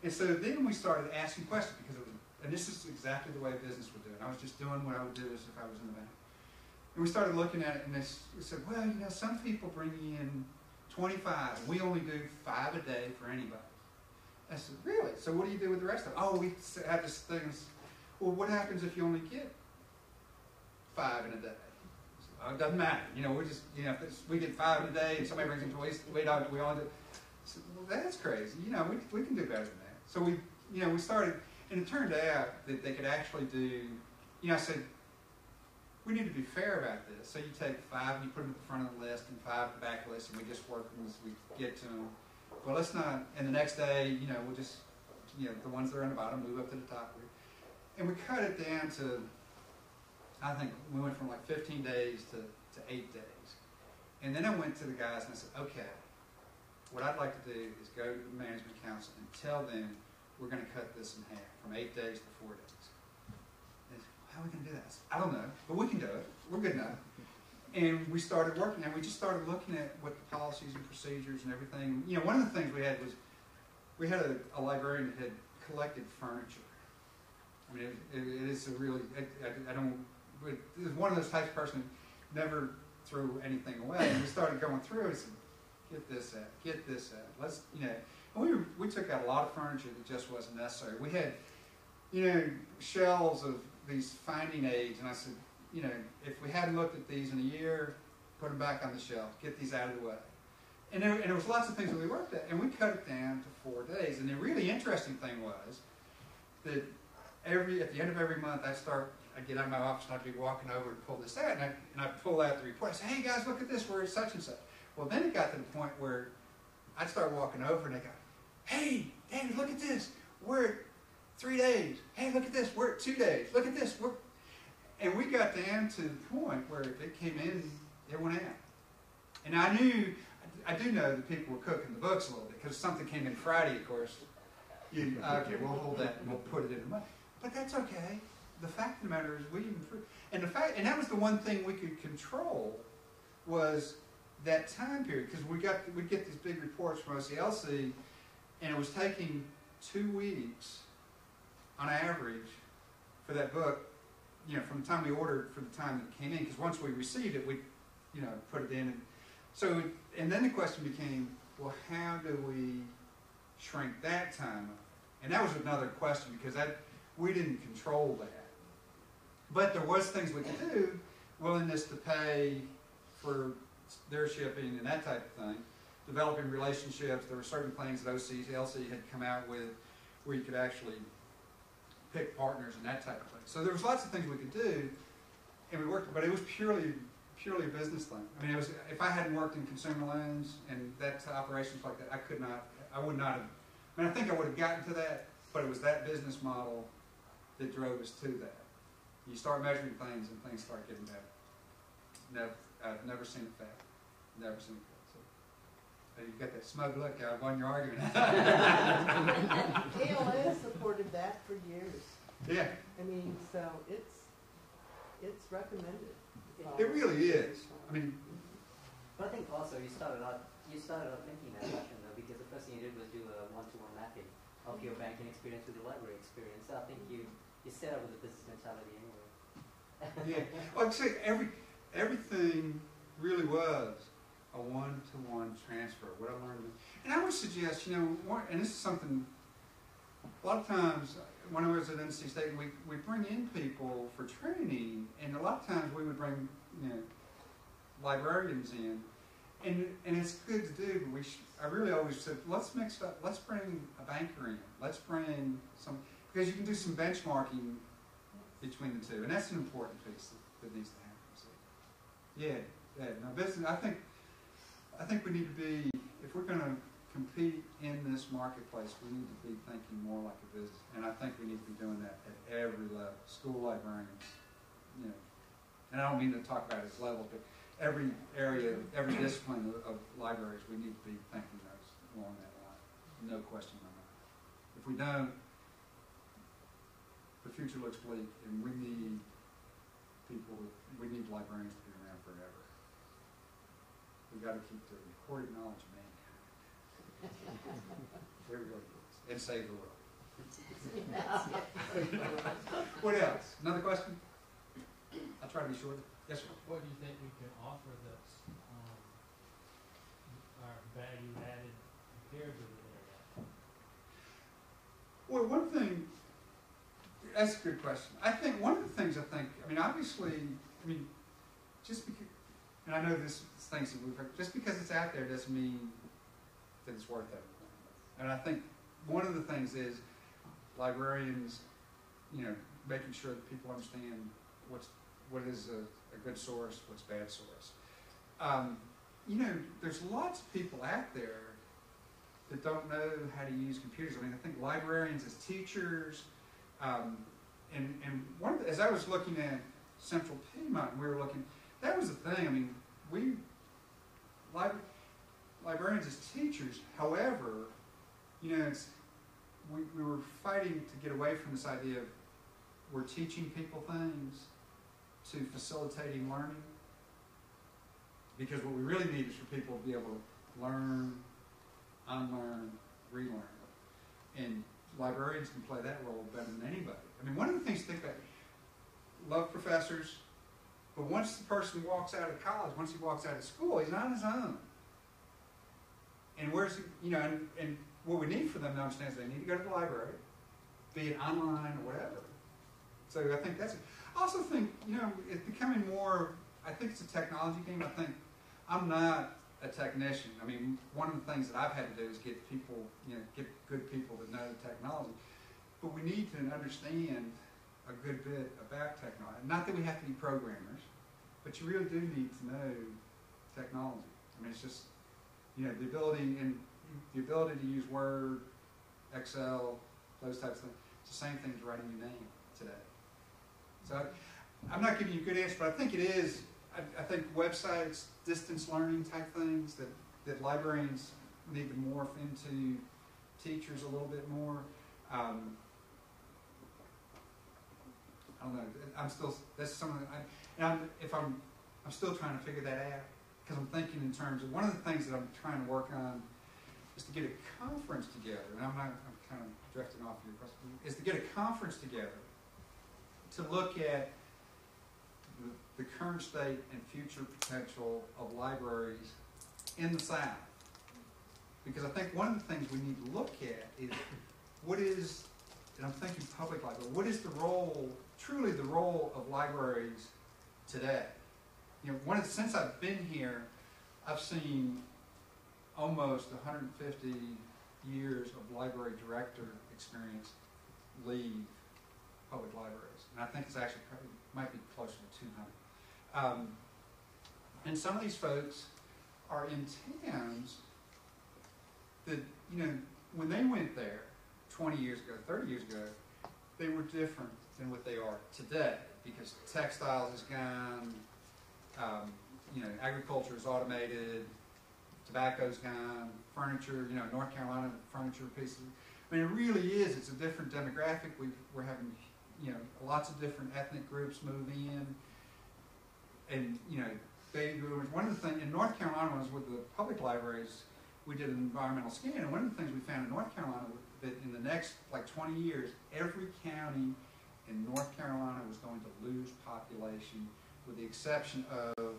And so then we started asking questions, because it was, and this is exactly the way business would do it. I was just doing what I would do as if I was in the bank. And we started looking at it, and we said, well, you know, some people bring in 25, and we only do 5 a day for anybody. I said, really? So what do you do with the rest of them? Oh, we have this thing. Well, what happens if you only get 5 in a day? I said, oh, it doesn't matter. You know, we just, you know, if we get 5 in a day, and somebody brings in 20, we all do. I said, well, that's crazy. You know, we can do better than that. So we started, and it turned out that they could actually do, you know, I said, we need to be fair about this. So you take 5 and you put them at the front of the list and 5 at the back of the list, and we just work them as we get to them. Well, let's not, and the next day, you know, we'll just, you know, the ones that are on the bottom move up to the top. And we cut it down to, I think we went from like 15 days to 8 days. And then I went to the guys and I said, okay, what I'd like to do is go to the management council and tell them we're going to cut this in half from 8 days to 4 days. How are we going to do that? I don't know, but we can do it. We're good enough. And we started working, and we just started looking at what the policies and procedures and everything. You know, one of the things we had was, we had a librarian that had collected furniture. I mean, it is a really, I don't, it's one of those types of person who never threw anything away. And we started going through it and said, get this out, get this out. Let's, you know, and we took out a lot of furniture that just wasn't necessary. We had, you know, shelves of these finding aids, and I said, you know, if we hadn't looked at these in a year, put them back on the shelf, get these out of the way. And there was lots of things that we worked at, and we cut it down to 4 days. And the really interesting thing was that at the end of every month, I'd get out of my office and I'd be walking over to pull this out, and I'd pull out the report. I'd say, hey guys, look at this, we're at such and such. Well, then it got to the point where I'd start walking over and they go, hey, David, look at this, we're at 3 days. Hey, look at this, we're at 2 days. Look at this, and we got down to the point where if it came in, it went out. And I do know that people were cooking the books a little bit, because something came in Friday, of course. Okay, we'll hold that and we'll put it in the money. But that's okay. The fact of the matter is we improved. And that was the one thing we could control, was that time period, because we'd get these big reports from OCLC, and it was taking 2 weeks on average for that book, you know, from the time we ordered for the time that it came in, because once we received it, we, you know, put it in. And then the question became, well, how do we shrink that time up? And that was another question, because we didn't control that. But there was things we could do, willingness to pay for their shipping and that type of thing, developing relationships. There were certain things that OCLC had come out with where you could actually pick partners and that type of thing. So there was lots of things we could do, and we worked, but it was purely a business thing. I mean, if I hadn't worked in consumer loans and operations like that, I would not have, I mean, I think I would have gotten to that, but it was that business model that drove us to that. You start measuring things and things start getting better. I've never seen it fail. Never seen it fail. So, you've got that smug look when you're arguing. ALS supported that for years. Yeah. I mean, so it's recommended. It really is. I mean, but I think also you started out thinking that fashion though, because the first thing thing you did was do a one-to-one mapping of your banking experience with the library experience. So I think you set up with a business mentality anyway. Yeah. Well, I'd say everything really was a one-to-one transfer. What I learned, and I would suggest, and this is something. A lot of times, when I was at NC State, we bring in people for training, and a lot of times we would bring librarians in, and it's good to do. But I really always said, let's mix up. Let's bring a banker in. Let's bring some, because you can do some benchmarking between the two, and that's an important piece that needs to happen. So, yeah. No, business. I think we need to be, if we're going to compete in this marketplace, we need to be thinking more like a business, and I think we need to be doing that at every level. School librarians, and I don't mean to talk about it as levels, but every area, every discipline of libraries, we need to be thinking those along that line. No question about that. If we don't, the future looks bleak, and we need librarians to be around forever. We've got to keep the recorded knowledge of mankind. There we go. And save the world. What else? Another question? I'll try to be short. Yes, sir. What do you think we can offer that's our value added compared to the internet? Well, one thing, that's a good question. I think one of the things obviously, just because, and I know this is things that we've heard, just because it's out there doesn't mean that it's worth everything. And I think one of the things is librarians, making sure that people understand what is a good source, what's bad source. There's lots of people out there that don't know how to use computers. I think librarians as teachers, and one of as I was looking at Central Piedmont, we were looking, that was the thing. Librarians as teachers, however, we were fighting to get away from this idea of we're teaching people things to facilitating learning. Because what we really need is for people to be able to learn, unlearn, relearn. And librarians can play that role better than anybody. One of the things to think about, love professors, but once the person walks out of college, once he walks out of school, he's not on his own. And where's he, and what we need for them to understand is they need to go to the library, be it online or whatever. So I think that's it. I also think, it's becoming more, I think it's a technology game. I'm not a technician. One of the things that I've had to do is get people, get good people that know the technology. But we need to understand a good bit about technology. Not that we have to be programmers, but you really do need to know technology. It's just, the ability to use Word, Excel, those types of things. It's the same thing as writing your name today. So I'm not giving you a good answer, but I think it is. I think websites, distance learning type things that librarians need to morph into teachers a little bit more. I don't know. That's something I'm still trying to figure that out, because I'm thinking in terms of one of the things that I'm trying to work on is to get a conference together. And I'm kind of drifting off your question. Is to get a conference together to look at the current state and future potential of libraries in the South. Because I think one of the things we need to look at is what is, and I'm thinking public library, what is the role, truly the role of libraries today? Since I've been here, I've seen almost 150 years of library director experience leave public libraries. And I think it's actually probably might be closer to 200. And some of these folks are in towns that, when they went there 20 years ago, 30 years ago, they were different than what they are today, because textiles is gone, agriculture is automated, tobacco's gone, furniture, North Carolina furniture pieces. It really is. It's a different demographic. We're having, lots of different ethnic groups move in, and baby boomers. One of the things in North Carolina was with the public libraries, we did an environmental scan, and one of the things we found in North Carolina was that in the next like 20 years, every county in North Carolina was going to lose population, with the exception of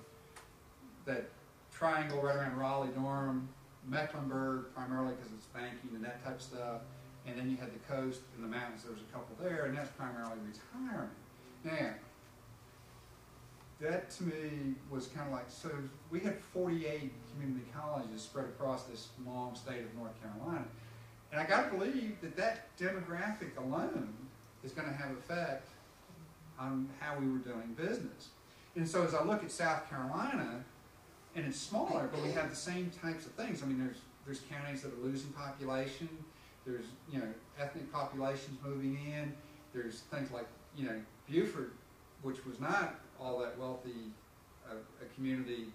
that triangle right around Raleigh, Durham, Mecklenburg, primarily because it's banking and that type of stuff, and then you had the coast and the mountains. There was a couple there, and that's primarily retirement. Now, that to me was kind of like, so we had 48 community colleges spread across this long state of North Carolina, and I got to believe that that demographic alone is going to have an effect on how we were doing business. And so as I look at South Carolina, and it's smaller, but we have the same types of things. I mean, there's counties that are losing population. There's, you know, ethnic populations moving in. There's things like, you know, Beaufort, which was not all that wealthy, a community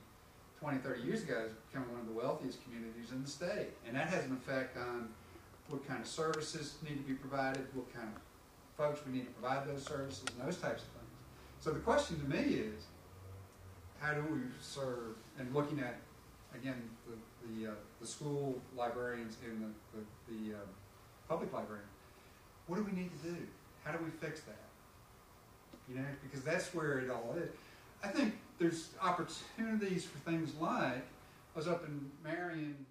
20, 30 years ago, is becoming one of the wealthiest communities in the state. And that has an effect on what kind of services need to be provided, what kind of folks we need to provide those services, and those types of things. So the question to me is, how do we serve, and looking at, again, the school librarians and the public librarians, what do we need to do? How do we fix that? You know, because that's where it all is. I think there's opportunities for things like, I was up in Marion